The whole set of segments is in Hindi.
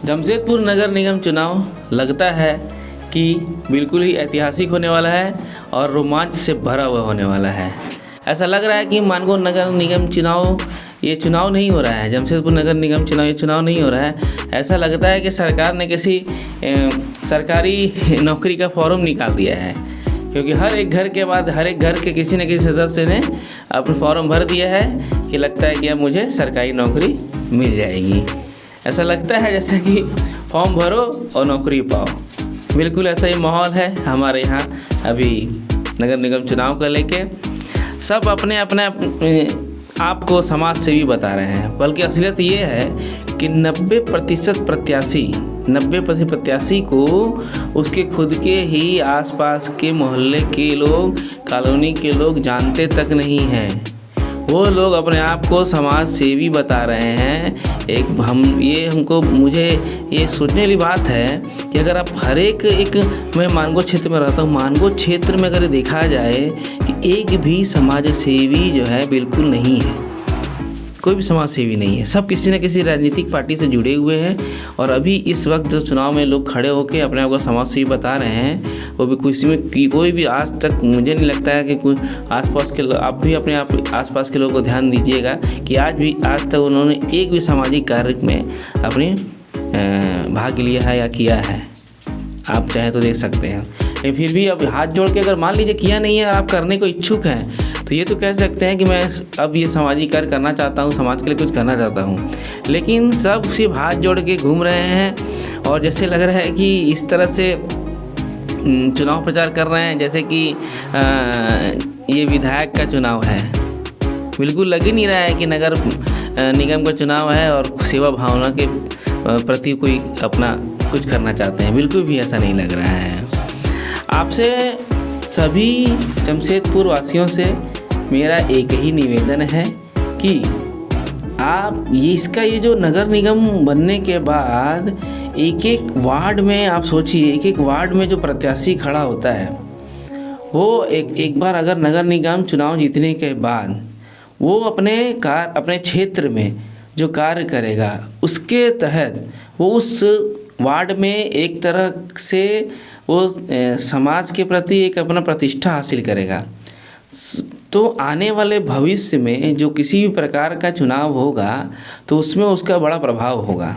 जमशेदपुर नगर निगम चुनाव लगता है कि बिल्कुल ही ऐतिहासिक होने वाला है और रोमांच से भरा हुआ होने वाला है। ऐसा लग रहा है कि मानगो नगर निगम चुनाव ये चुनाव नहीं हो रहा है, जमशेदपुर नगर निगम चुनाव ये चुनाव नहीं हो रहा है। ऐसा लगता है कि सरकार ने किसी सरकारी नौकरी का फॉर्म निकाल दिया है, क्योंकि हर एक घर के बाद हर एक घर के किसी न किसी सदस्य ने अपना फॉर्म भर दिया है कि लगता है कि अब मुझे सरकारी नौकरी मिल जाएगी। ऐसा लगता है जैसे कि फॉर्म भरो और नौकरी पाओ। बिल्कुल ऐसा ही माहौल है हमारे यहाँ अभी नगर निगम चुनाव को लेके। सब अपने अपने आप को समाज सेवी बता रहे हैं, बल्कि असलियत ये है कि 90% प्रत्याशी को उसके खुद के ही आसपास के मोहल्ले के लोग, कॉलोनी के लोग जानते तक नहीं हैं। वो लोग अपने आप को समाज सेवी बता रहे हैं। मुझे ये सोचने वाली बात है कि अगर आप हर एक मैं मानगो क्षेत्र में रहता हूँ, मानगो क्षेत्र में अगर देखा जाए कि एक भी समाज सेवी जो है बिल्कुल नहीं है, कोई भी समाज सेवी नहीं है। सब किसी न किसी राजनीतिक पार्टी से जुड़े हुए हैं और अभी इस वक्त जो चुनाव में लोग खड़े होकर अपने आप को समाज सेवी बता रहे हैं, वो भी किसी में कोई भी आज तक मुझे नहीं लगता है कि कोई आसपास के आप भी अपने आप आसपास के लोगों को ध्यान दीजिएगा कि आज तक उन्होंने एक भी सामाजिक कार्य में अपनी भाग लिया है या किया है। आप चाहे तो देख सकते हैं। लेकिन फिर भी अब हाथ जोड़ के अगर मान लीजिए किया नहीं है, आप करने को इच्छुक हैं, तो ये तो कह सकते हैं कि मैं अब ये सामाजिक कार्य करना चाहता हूँ, समाज के लिए कुछ करना चाहता हूँ। लेकिन सब सिर्फ हाथ जोड़ के घूम रहे हैं और जैसे लग रहा है कि इस तरह से चुनाव प्रचार कर रहे हैं जैसे कि ये विधायक का चुनाव है। बिल्कुल लग ही नहीं रहा है कि नगर निगम का चुनाव है और सेवा भावना के प्रति कोई अपना कुछ करना चाहते हैं। बिल्कुल भी ऐसा नहीं लग रहा है। आपसे सभी जमशेदपुर वासियों से मेरा एक ही निवेदन है कि आप ये जो नगर निगम बनने के बाद एक एक वार्ड में आप सोचिए, एक एक वार्ड में जो प्रत्याशी खड़ा होता है वो एक बार अगर नगर निगम चुनाव जीतने के बाद वो अपने क्षेत्र में जो कार्य करेगा उसके तहत वो उस वार्ड में एक तरह से वो समाज के प्रति एक अपना प्रतिष्ठा हासिल करेगा। तो आने वाले भविष्य में जो किसी भी प्रकार का चुनाव होगा तो उसमें उसका बड़ा प्रभाव होगा।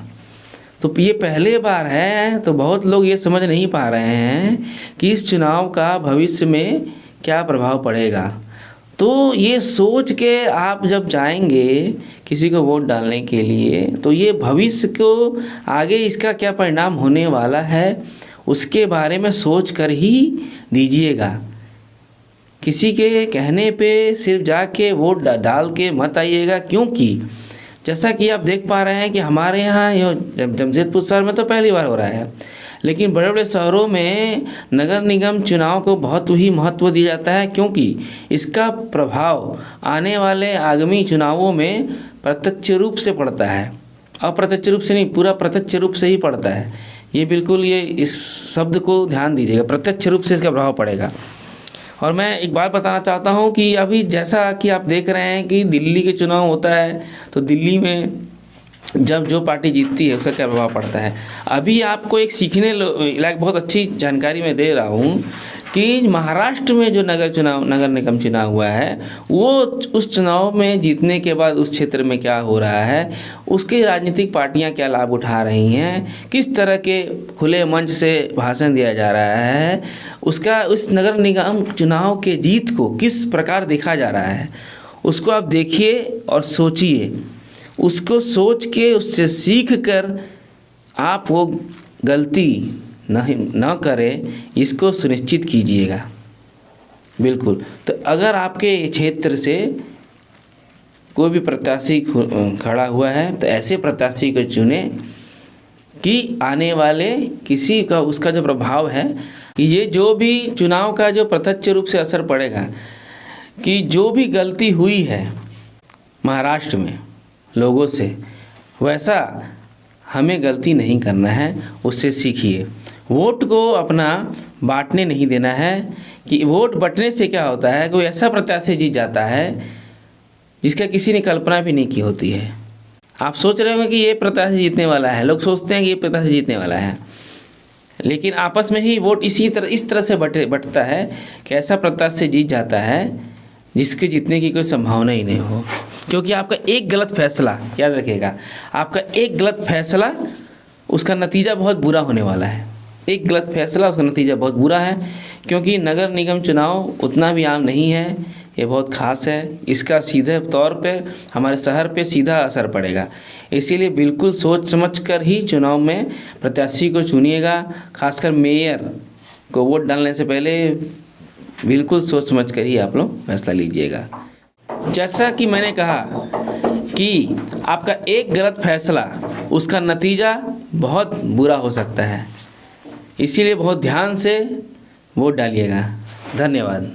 तो ये पहले बार है, तो बहुत लोग ये समझ नहीं पा रहे हैं कि इस चुनाव का भविष्य में क्या प्रभाव पड़ेगा। तो ये सोच के आप जब जाएंगे किसी को वोट डालने के लिए, तो ये भविष्य को आगे इसका क्या परिणाम होने वाला है उसके बारे में सोच कर ही दीजिएगा। किसी के कहने पे सिर्फ जाके वोट डाल के मत आइएगा, क्योंकि जैसा कि आप देख पा रहे हैं कि हमारे यहाँ जमशेदपुर शहर में तो पहली बार हो रहा है, लेकिन बड़े बड़े शहरों में नगर निगम चुनाव को बहुत ही महत्व दिया जाता है, क्योंकि इसका प्रभाव आने वाले आगामी चुनावों में प्रत्यक्ष रूप से पड़ता है। अप्रत्यक्ष रूप से नहीं, पूरा प्रत्यक्ष रूप से ही पड़ता है। ये बिल्कुल ये इस शब्द को ध्यान दीजिएगा, प्रत्यक्ष रूप से इसका प्रभाव पड़ेगा। और मैं एक बात बताना चाहता हूँ कि अभी जैसा कि आप देख रहे हैं कि दिल्ली के चुनाव होता है, तो दिल्ली में जब जो पार्टी जीतती है उसका क्या प्रभाव पड़ता है। अभी आपको एक सीखने लायक बहुत अच्छी जानकारी मैं दे रहा हूँ कि महाराष्ट्र में जो नगर निगम चुनाव हुआ है, वो उस चुनाव में जीतने के बाद उस क्षेत्र में क्या हो रहा है, उसकी राजनीतिक पार्टियां क्या लाभ उठा रही हैं, किस तरह के खुले मंच से भाषण दिया जा रहा है, उसका उस नगर निगम चुनाव के जीत को किस प्रकार देखा जा रहा है, उसको आप देखिए और सोचिए। उसको सोच के उससे सीख कर आप वो गलती न करें, इसको सुनिश्चित कीजिएगा। बिल्कुल। तो अगर आपके क्षेत्र से कोई भी प्रत्याशी खड़ा हुआ है तो ऐसे प्रत्याशी को चुने कि आने वाले किसी का उसका जो प्रभाव है कि ये जो भी चुनाव का जो प्रत्यक्ष रूप से असर पड़ेगा कि जो भी गलती हुई है महाराष्ट्र में लोगों से, वैसा हमें गलती नहीं करना है, उससे सीखिए। वोट को अपना बांटने नहीं देना है कि वोट बंटने से क्या होता है, कोई ऐसा प्रत्याशी जीत जाता है जिसका किसी ने कल्पना भी नहीं की होती है। आप सोच रहे होंगे कि ये प्रत्याशी जीतने वाला है, लोग सोचते हैं कि ये प्रत्याशी जीतने वाला है, लेकिन आपस में ही वोट इस तरह से बटता है कि ऐसा प्रत्याशी जीत जाता है जिसके जीतने की कोई संभावना ही नहीं हो। क्योंकि आपका एक गलत फैसला, याद रखिएगा, आपका एक गलत फैसला उसका नतीजा बहुत बुरा होने वाला है। एक गलत फैसला उसका नतीजा बहुत बुरा है। क्योंकि नगर निगम चुनाव उतना भी आम नहीं है, ये बहुत ख़ास है। इसका सीधे तौर पे हमारे शहर पे सीधा असर पड़ेगा। इसीलिए बिल्कुल सोच समझ कर ही चुनाव में प्रत्याशी को चुनिएगा। खासकर मेयर को वोट डालने से पहले बिल्कुल सोच समझ कर ही आप लोग फैसला लीजिएगा। जैसा कि मैंने कहा कि आपका एक गलत फैसला उसका नतीजा बहुत बुरा हो सकता है, इसीलिए बहुत ध्यान से वोट डालिएगा। धन्यवाद।